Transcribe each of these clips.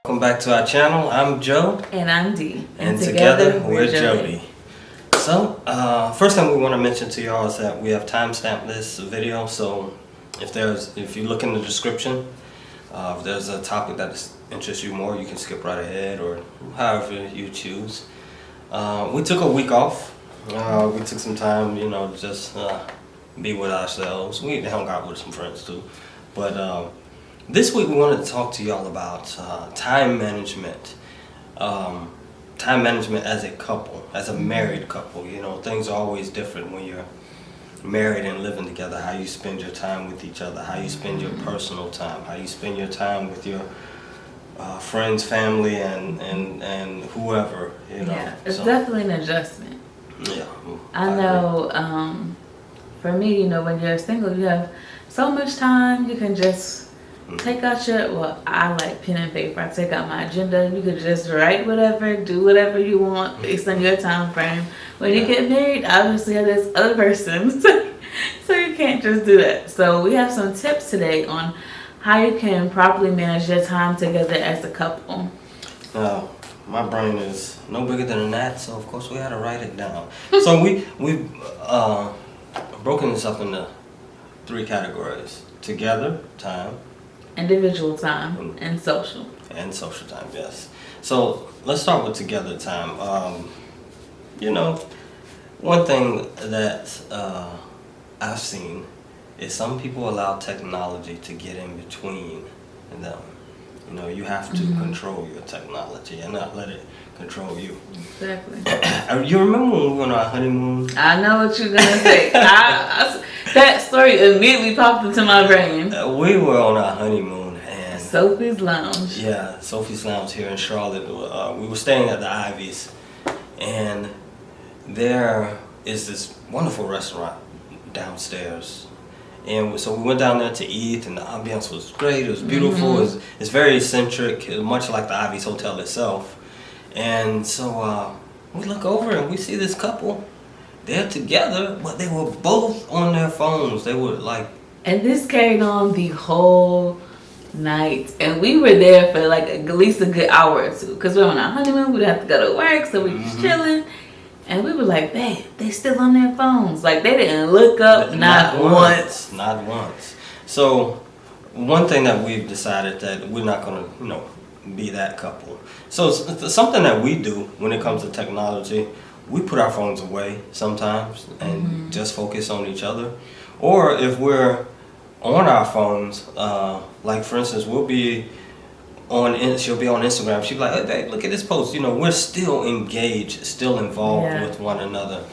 Welcome back to our channel. I'm Joe. And I'm Dee. And together we're Jody. So, first thing we want to mention to y'all is that we have timestamped this video. So, if you look in the description, if there's a topic that interests you more, you can skip right ahead or however you choose. We took a week off. We took some time, just be with ourselves. We hung out with some friends too. But this week we wanted to talk to y'all about time management. Time management as a couple, as a married couple. Things are always different when you're married and living together. How you spend your time with each other, how you spend your personal time, how you spend your time with your friends, family, and whoever. Yeah, it's definitely an adjustment. Yeah, I know. For me, when you're single, you have so much time. You can just take out I like pen and paper. I take out my agenda. You could just write whatever, do whatever you want based on your time frame. When you get married, obviously there's other person, so you can't just do that. So we have some tips today on how you can properly manage your time together as a couple. Now, my brain is no bigger than a gnat, so of course we had to write it down. So we've broken this up into 3 categories: together time, individual time, and social. And social time, yes. So let's start with together time. One thing that I've seen is some people allow technology to get in between them. You have to control your technology and not let it control you. Exactly. You remember when we went on our honeymoon? I know what you're gonna say. That story immediately popped into my brain. We were on our honeymoon and Sophie's Lounge. Yeah, Sophie's Lounge here in Charlotte. We were staying at the Ivies, and there is this wonderful restaurant downstairs. And so we went down there to eat, and the ambiance was great. It was beautiful. It's very eccentric, much like the Ivies Hotel itself. And so we look over and we see this couple. They're together, but they were both on their phones. They were like... And this carried on the whole night. And we were there for at least a good hour or two. Because we were on our honeymoon. We didn't have to go to work, so we were just chilling. And we were like, babe, they still on their phones. They didn't look up, not once. Not once. So one thing that we've decided that we're not going to, be that couple. So it's something that we do when it comes to technology. We put our phones away sometimes and just focus on each other. Or if we're on our phones, for instance, she'll be on Instagram. She'll be like, hey, babe, look at this post. We're still engaged, still involved with one another.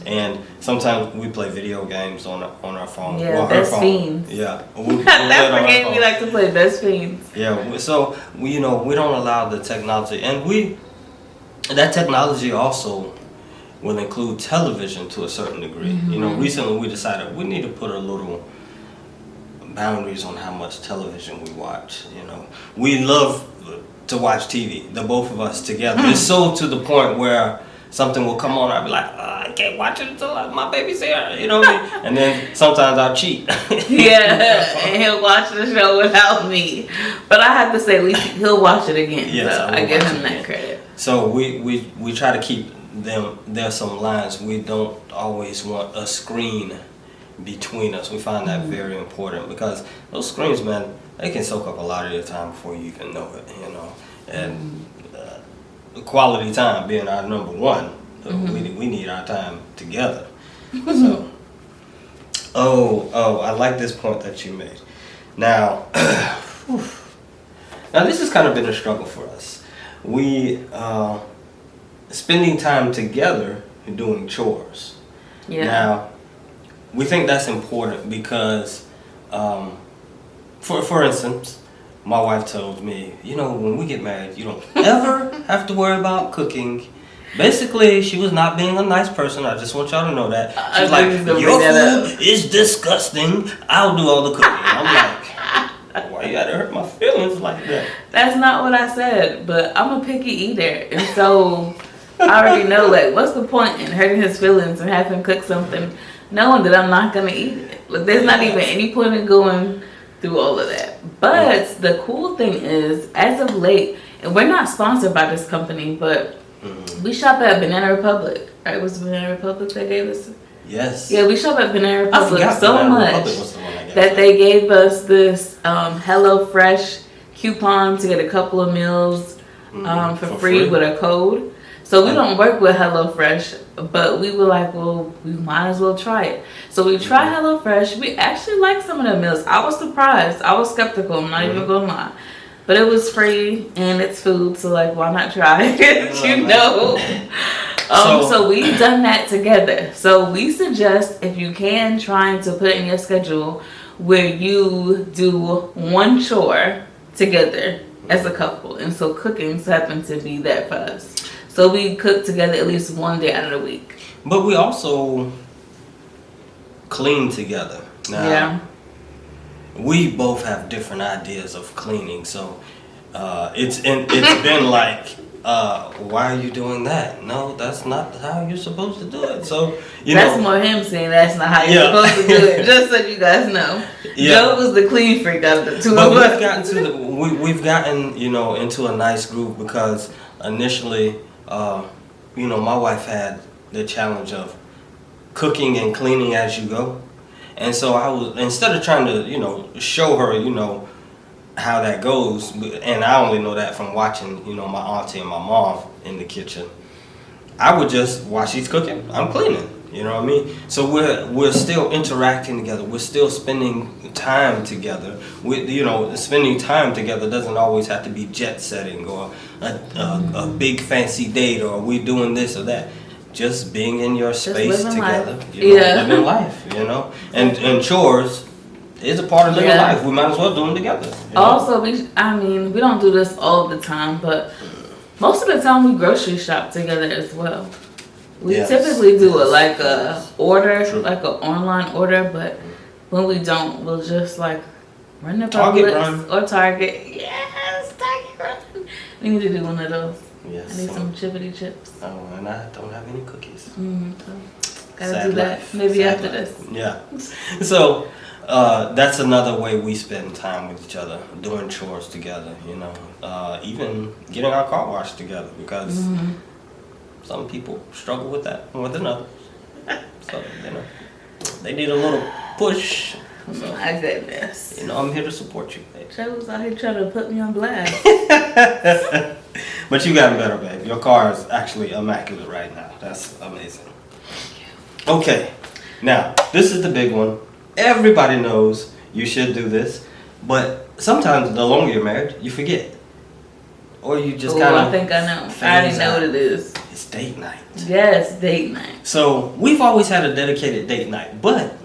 And sometimes we play video games on our phone. Yeah, Best Fiends. Yeah. That's the game we like to play, Best Fiends. Yeah, so we don't allow the technology. And that technology also will include television to a certain degree. Recently we decided we need to put a little boundaries on how much television we watch. We love to watch TV, the both of us together. It's so to the point where something will come on, I'll be like, I can't watch it until my baby's here, you know what I mean? And then sometimes I'll cheat. Yeah, and he'll watch the show without me. But I have to say, at least he'll watch it again. Yes, so I give him that credit. So we try to keep there's some lines. We don't always want a screen between us. We find that very important because those screens, man, they can soak up a lot of your time before you even know it, And quality time being our number one, we need our time together. So, I like this point that you made. Now, this has kind of been a struggle for us. We spending time together and doing chores. Yeah. Now, we think that's important because, for instance, my wife told me, when we get married, you don't ever have to worry about cooking. Basically, she was not being a nice person. I just want y'all to know that. She's like, your food is disgusting. I'll do all the cooking. I'm like, why you gotta hurt my feelings like that? That's not what I said, but I'm a picky eater. And so I already know, what's the point in hurting his feelings and having him cook something knowing that I'm not going to eat it? There's not even any point in going through all of that. But the cool thing is, as of late, and we're not sponsored by this company, but we shop at Banana Republic. Right? Was it Banana Republic that gave us? Yes. Yeah, we shop at Banana Republic so Banana much Republic was the one that they gave us this HelloFresh coupon to get a couple of meals for free with a code. So we don't work with HelloFresh, but we were like, well, we might as well try it. So we tried HelloFresh. We actually liked some of the meals. I was surprised. I was skeptical. I'm not even gonna lie. But it was free and it's food, so like, why not try it? You know. So we've done that together. So we suggest, if you can, trying to put in your schedule where you do one chore together as a couple. And so cooking's happened to be that for us. So we cook together at least one day out of the week. But we also clean together. Now, we both have different ideas of cleaning. So it's been like, why are you doing that? No, that's not how you're supposed to do it. So that's more him saying that's not how you're supposed to do it. Just so you guys know, Joe was the clean freak out of the two of us. We've gotten into a nice groove because initially, my wife had the challenge of cooking and cleaning as you go, and so I was, instead of trying to show her how that goes, and I only know that from watching, my auntie and my mom in the kitchen. I would just, while she's cooking, I'm cleaning. You know what I mean? So we're still interacting together. We're still spending time together. Spending time together doesn't always have to be jet setting or a big fancy date or we doing this or that. Just being in your space together, living life. And chores is a part of living life. We might as well do them together. Also, we don't do this all the time, but most of the time we grocery shop together as well. We typically do like an online order, but when we don't, we'll just like run the Publix or Target. Yes, Target run. We need to do one of those. Yes. I need some chippity chips. Oh, and I don't have any cookies. So gotta do that. Maybe after this. Yeah. So that's another way we spend time with each other, doing chores together. Even getting our car washed together because some people struggle with that more than others. So they need a little push. So, my goodness. I'm here to support you, babe. Trey was out here trying to put me on blast. But you gotten better, babe. Your car is actually immaculate right now. That's amazing. Okay, now this is the big one. Everybody knows you should do this, but sometimes the longer you're married, you forget. Or you just kind of... I think I know. I already know what it is. It's date night. Yes, date night. So we've always had a dedicated date night, but...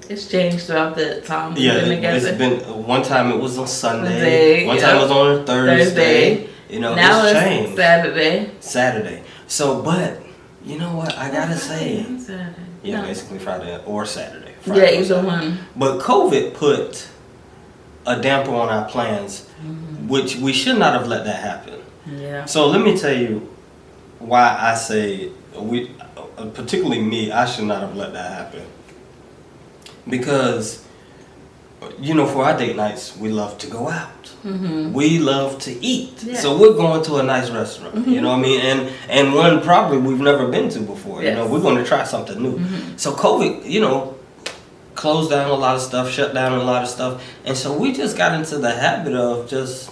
It's changed throughout the time we've been together. It's been... One time it was on Sunday. One time it was on a Thursday. Now it's changed. Saturday. So, but... You know what? I gotta say... Saturday. Yeah, basically Friday or Saturday. Either one. But COVID put a damper on our plans, which we should not have let that happen. Yeah. So let me tell you why I say particularly me, I should not have let that happen. Because, for our date nights, we love to go out. We love to eat. Yeah. So we're going to a nice restaurant, you know what I mean? And one probably we've never been to before. Yes. We're going to try something new. So COVID, closed down a lot of stuff, shut down a lot of stuff. And so we just got into the habit of just,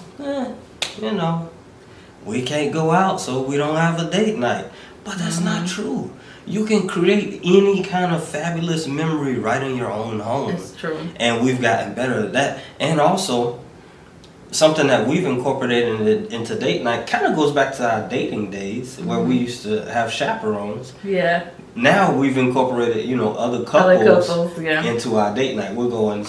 we can't go out, so we don't have a date night. But that's not true. You can create any kind of fabulous memory right in your own home. That's true. And we've gotten better at that. And also, something that we've incorporated into date night kind of goes back to our dating days where we used to have chaperones. Yeah. Now we've incorporated, other couples into our date night. We'll go and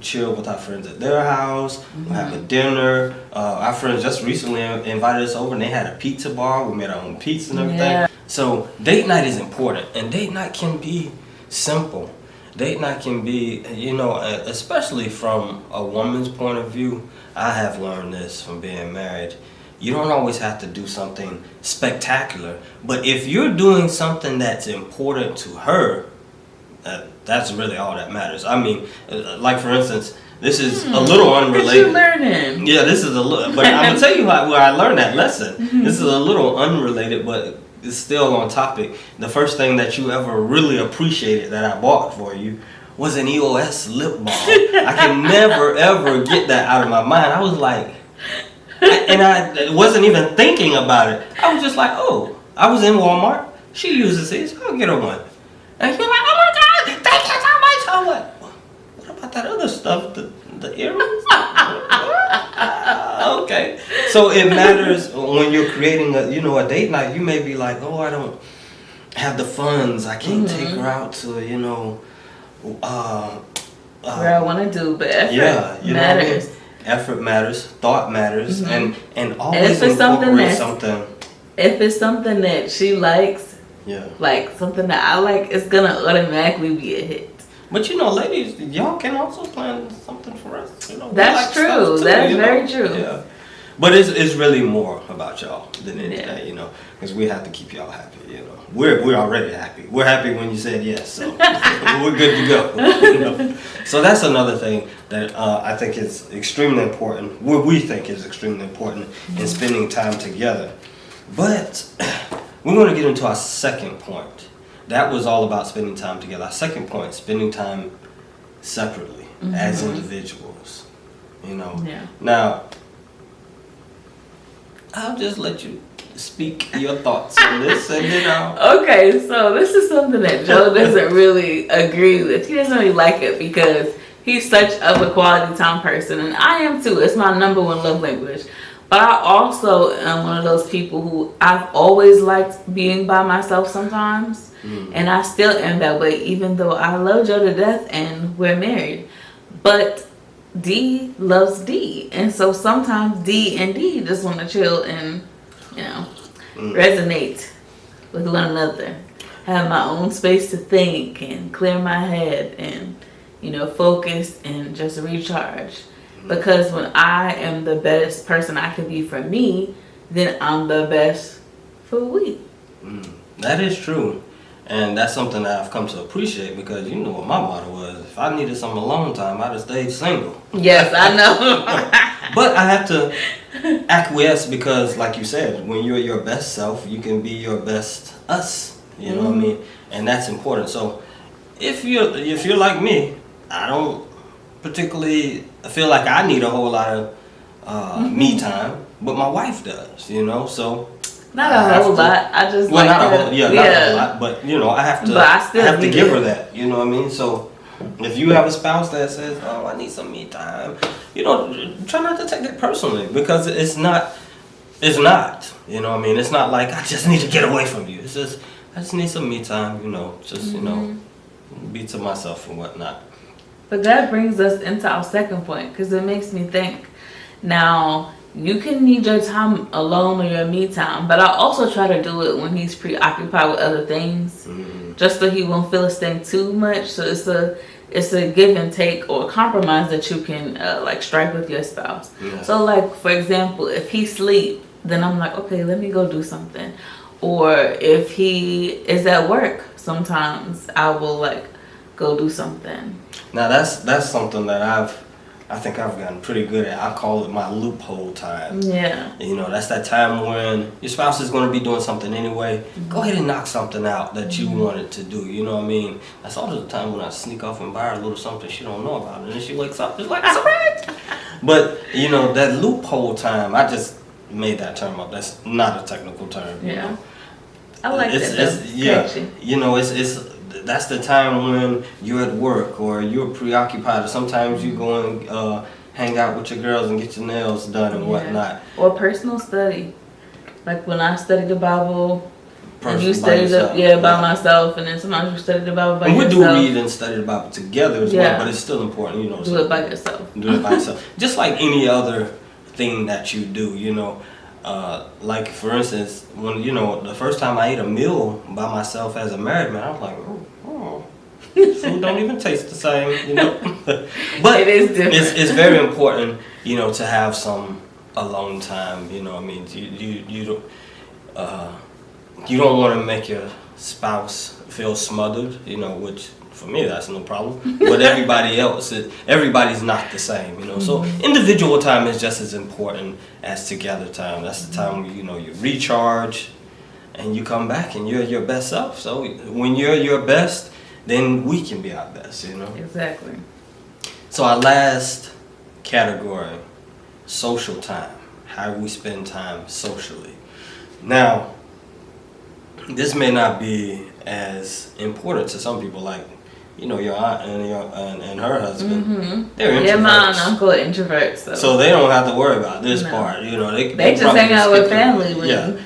chill with our friends at their house. We'll have a dinner. Our friends just recently invited us over and they had a pizza bar. We made our own pizza and everything. Yeah. So date night is important. And date night can be simple. Date night can be, especially from a woman's point of view. I have learned this from being married. You don't always have to do something spectacular. But if you're doing something that's important to her, that's really all that matters. I mean, like for instance, This is a little unrelated. What you learning? Yeah, this is a little, but I'm gonna tell you where I learned that lesson. This is a little unrelated, but it's still on topic. The first thing that you ever really appreciated that I bought for you was an EOS lip balm. I can never ever get that out of my mind. I was like, and I wasn't even thinking about it. I was just like, oh, I was in Walmart. She uses these. I'll get her one. And you're like, oh my God, thank you so much. I'm like, what about that other stuff? The earrings? Okay. So it matters when you're creating a date night. You may be like, oh, I don't have the funds. I can't take her out to, where I want to do, but effort matters. What I mean? Effort matters. Thought matters. And always if it's incorporate something. If it's something that she likes, like something that I like, it's gonna automatically be a hit. But ladies, y'all can also plan something for us. That's true. That is very true. Yeah. But it's really more about y'all than anything, because we have to keep y'all happy. We're already happy. We're happy when you said yes, so we're good to go. So that's another thing that I think is extremely important. What we think is extremely important in spending time together. But we're going to get into our second point. That was all about spending time together. Our second point, spending time separately as individuals. Now, I'll just let you speak your thoughts on this, and then I'll... Okay, so this is something that Joe doesn't really agree with. He doesn't really like it because he's such of a quality time person, and I am too. It's my number one love language. But I also am one of those people who I've always liked being by myself sometimes. And I still am that way, even though I love Joe to death and we're married. But D loves D. And so sometimes D and D just want to chill and, resonate with one another. Have my own space to think and clear my head and, focus and just recharge. Because when I am the best person I can be for me, then I'm the best for we. That is true. And that's something that I've come to appreciate because you know what my motto was. If I needed some alone time, I'd have stayed single. Yes, I know. But I have to acquiesce because, like you said, when you're your best self, you can be your best us. You know what I mean? And that's important. So if you're like me, I don't particularly feel like I need a whole lot of me time, but my wife does. So. Not a whole lot. I just not a whole lot, but I have to. But I still have to give her that. You know what I mean? So if you have a spouse that says, "Oh, I need some me time," try not to take it personally because it's not. It's not. You know what I mean? It's not like I just need to get away from you. It's just I just need some me time. Be to myself and whatnot. But that brings us into our second point because it makes me think. Now. You can need your time alone or your me time, but I also try to do it when he's preoccupied with other things, just so he won't feel a sting too much. So it's a give and take or compromise that you can strike with your spouse. Yeah. So for example, if he sleep, then I'm like, okay, let me go do something. Or if he is at work, sometimes I will go do something. Now that's something that I think I've gotten pretty good at. I call it my loophole time. Yeah. That's that time when your spouse is going to be doing something anyway. Go ahead and knock something out that you wanted to do. You know what I mean? That's also the time when I sneak off and buy her a little something she don't know about. And then she wakes up, it's like, surprise! But, that loophole time, I just made that term up. That's not a technical term. Yeah. I like that. It's that's the time when you're at work or you're preoccupied or sometimes you go and hang out with your girls and get your nails done and whatnot. Or personal study. Like when I study the Bible and you study by myself, and then sometimes you study the Bible by yourself. And we do read and study the Bible together as well, but it's still important, Do it by yourself. Do it by yourself. Just like any other thing that you do, like for instance, when the first time I ate a meal by myself as a married man, I was like, food don't even taste the same, But it is different. It's very important, to have some alone time. You don't you don't want to make your spouse feel smothered, which for me, that's no problem. But everybody's not the same, you know. So individual time is just as important as together time. That's the time where, you know, you recharge and you come back and you're your best self. So when you're your best, then we can be our best, you know. Exactly. So our last category, social time. How we spend time socially. Now, this may not be as important to some people, like, you know, your aunt and her husband. They're introverts. Yeah, my aunt and uncle are introverts. So they don't have to worry about this part. You know, they just hang out with family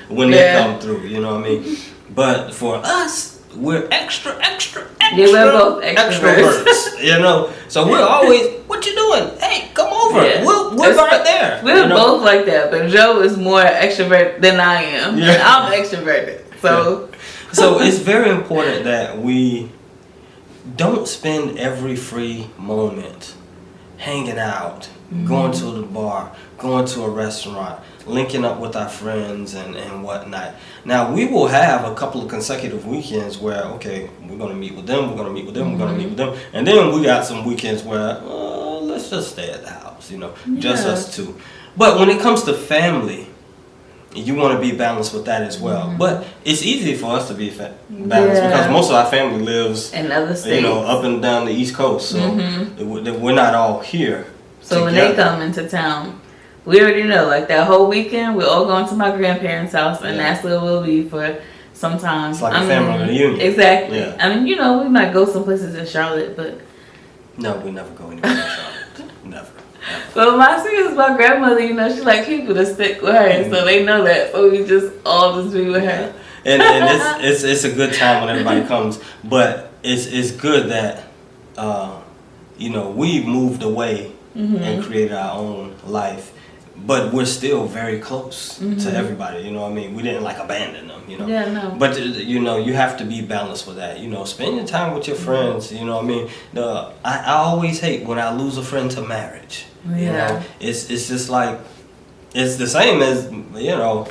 when they come through. You know what I mean? But for us, we're extra. Yeah, we're both extroverts. You know, so we're always, what you doing? Hey, come over. Yeah. We're right there. We're both like that, but Joe is more extrovert than I am. Yeah. And I'm extroverted. So. So it's very important that we don't spend every free moment hanging out, going to the bar, going to a restaurant, linking up with our friends and whatnot. Now, we will have a couple of consecutive weekends where, okay, we're going to meet with them, we're going to meet with them, we're going to meet with them. And then we got some weekends where, let's just stay at the house, you know, just us two. But when it comes to family, you want to be balanced with that as well. But it's easy for us to be balanced because most of our family lives in other states, you know, up and down the East Coast. So we're not all here. So together. When they come into town, we already know, like that whole weekend, we're all going to my grandparents' house, and that's where we'll be for some time. It's like a family reunion. Exactly. Yeah. I mean, you know, we might go some places in Charlotte, but no, we never go anywhere in Charlotte. Never. But my thing is, my grandmother, you know, she like people to stick with her, so they know that. So we just all just be with her. And it's a good time when everybody comes, but it's good that you know, we moved away and created our own life, but we're still very close to everybody. You know what I mean? We didn't like abandon them. You know. Yeah, no. But you know, you have to be balanced with that. You know, spend your time with your friends. You know what I mean? I always hate when I lose a friend to marriage. Yeah. You know, it's just like, it's the same as, you know,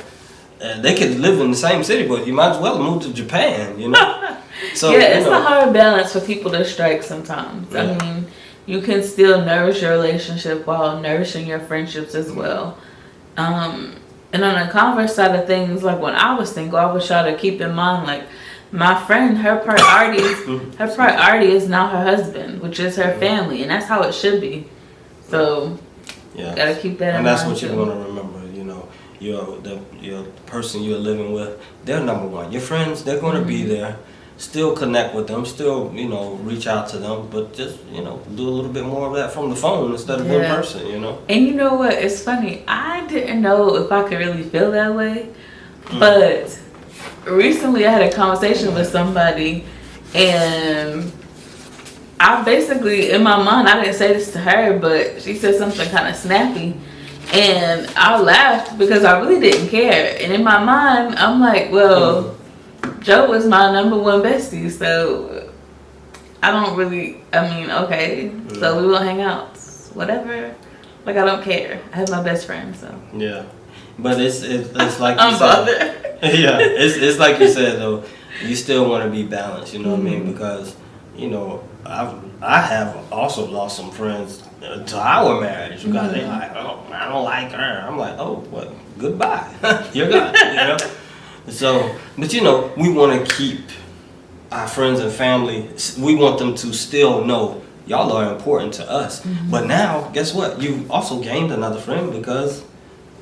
they could live in the same city, but you might as well move to Japan, you know? So yeah, it's a hard balance for people to strike sometimes. Yeah. I mean, you can still nourish your relationship while nourishing your friendships as well. And on the converse side of things, like when I was single, I would try to keep in mind, like, my friend, her priority is now her husband, which is her family, and that's how it should be. So, gotta keep that in mind. And that's what you want to remember, you know, your person you're living with, they're number one. Your friends, they're going to be there. Still connect with them, still, you know, reach out to them, but just, you know, do a little bit more of that from the phone instead of in person, you know. And you know what? It's funny. I didn't know if I could really feel that way, but recently I had a conversation with somebody, and I basically, in my mind, I didn't say this to her, but she said something kind of snappy, and I laughed because I really didn't care. And in my mind, I'm like, well, Joe was my number one bestie, so I don't really, I mean, okay, so we will hang out, whatever. Like, I don't care. I have my best friend, so. Yeah, but it's like you said. Yeah, it's like you said, though, you still want to be balanced, you know what I mean? Because, you know, I have also lost some friends to our marriage because they're like, oh, I don't like her. I'm like, oh, well, goodbye. You're gone, you know? So, but you know, we want to keep our friends and family, we want them to still know y'all are important to us. But now, guess what? You also gained another friend because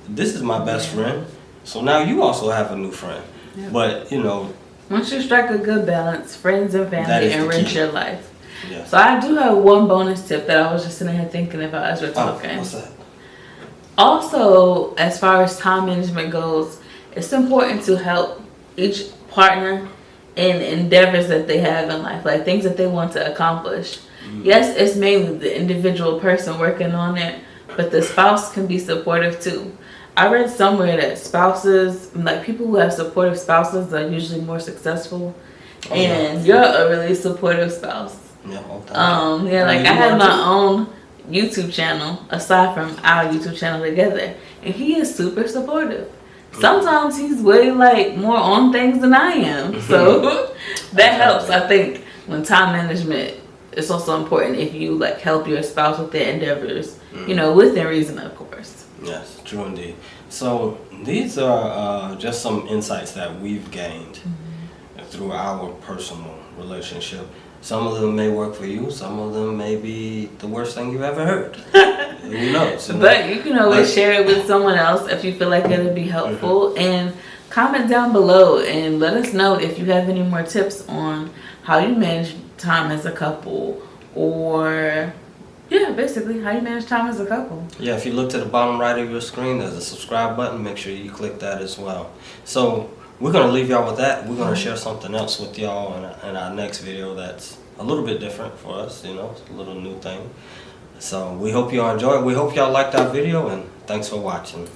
this is my best friend. So now you also have a new friend. But, you know, once you strike a good balance, friends and family enrich your life. Yeah. So I do have one bonus tip that I was just sitting here thinking about as we're talking. What's that? Also, as far as time management goes, it's important to help each partner in endeavors that they have in life, like things that they want to accomplish. Yes, it's mainly the individual person working on it, but the spouse can be supportive too. I read somewhere that spouses, like people who have supportive spouses, are usually more successful. And you're a really supportive spouse. Like I have my own YouTube channel aside from our YouTube channel together, and he is super supportive. Sometimes he's way like more on things than I am, so that helps. I think when time management is also important if you like help your spouse with their endeavors, you know, within reason, of course. Yes, true indeed. So these are just some insights that we've gained through our personal relationship. Some of them may work for you. Some of them may be the worst thing you've ever heard. Who knows? But you can always share it with someone else if you feel like it would be helpful. And comment down below and let us know if you have any more tips on how you manage time as a couple, or basically how you manage time as a couple. Yeah, if you look to the bottom right of your screen, there's a subscribe button. Make sure you click that as well. So we're going to leave y'all with that. We're going to share something else with y'all in our next video that's a little bit different for us, you know, it's a little new thing. So we hope y'all enjoy it. We hope y'all liked our video, and thanks for watching.